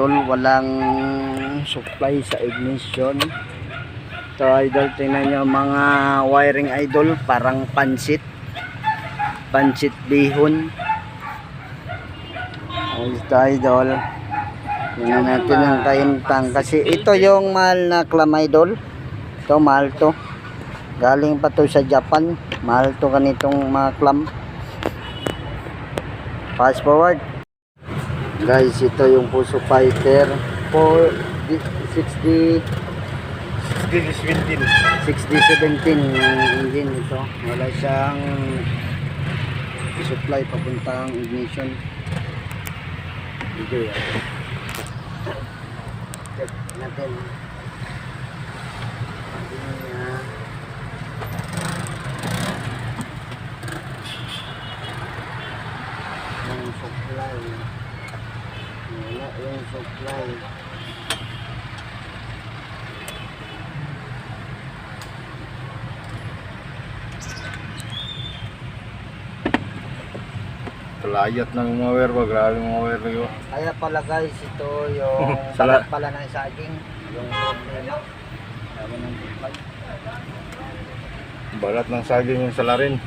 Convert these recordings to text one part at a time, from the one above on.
idol, walang supply sa ignition. Ito idol, tingnan nyo mga wiring idol, parang pansit bihon. Ito idol, tingnan natin ang kaintang kasi ito yung mahal na clam idol. Ito mahal to, galing pa to sa Japan, mahal to ganitong mga clam. Fast forward guys, ito yung Puso Fighter for 60 17 engine. Ito wala siyang supply papuntang ignition. Dito yan, check natin yung supply. Wala yung supply. Kalayat ng mga wire ba? Grabe mga wire na yun. Kaya pala guys, ito yung salat pala ng saging. Yung problema. Sabi ng supply. Balat ng saging yung salarin.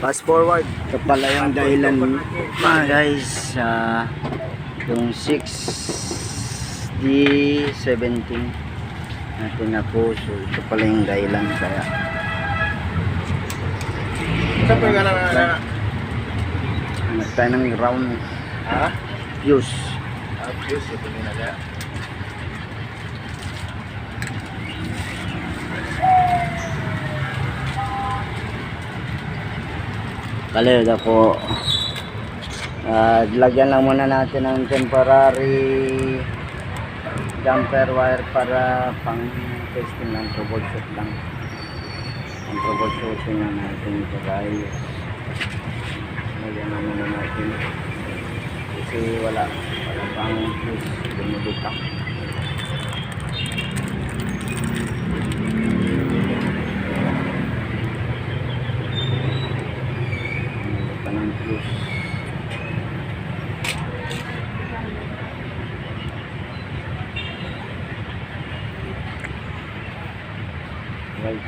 Fast forward, ito pala yung dahilan mga guys, yung 6D17 natin na puso. Ito pala yung dahilan kaya Saan pa na? hanap tayo ng ground fuse. Fuse, ito din na. Kalid ako, lagyan lang muna natin ng temporary jumper wire para pang testing lang, troubleshoot lang. Ang troubleshooting na natin ito guys, lagyan lang muna natin kasi wala pang fuse, bumibita. Guys,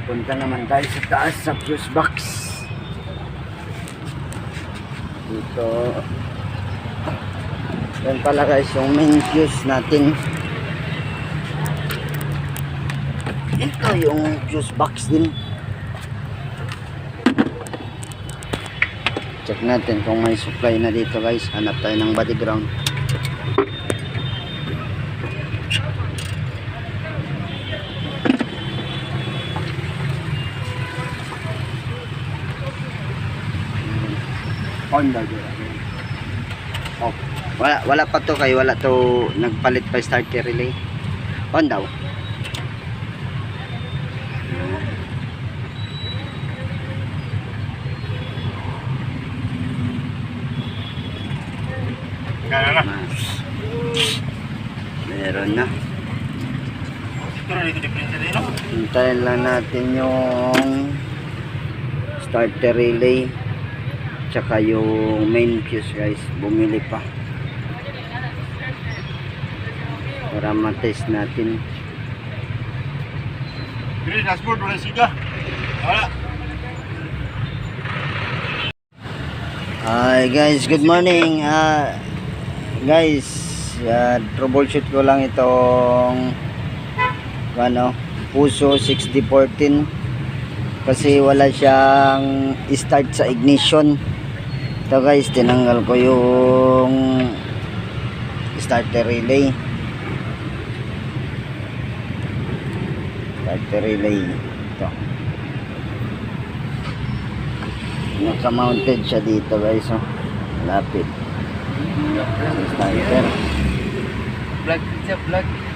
punta naman tayo sa taas sa fuse box. Dito yan pala guys yung main fuse natin. Ito yung fuse box din. Check natin kung may supply na dito guys. Hanap tayo ng body ground. Honda oh, wala pa to kay wala to nagpalit pa starter relay. Honda meron na. Hintayin lang natin yung starter relay tsaka yung main fuse guys, bumili pa para matest natin. Dashboard wala siga. Wala. Hi guys, good morning. Guys, troubleshoot ko lang itong Fuso 6014 kasi wala siyang start sa ignition. Ito guys, tinanggal ko yung starter relay. Starter relay ito, naka-mounted siya dito guys, oh. Lapit sa starter. Vlog siya, vlog.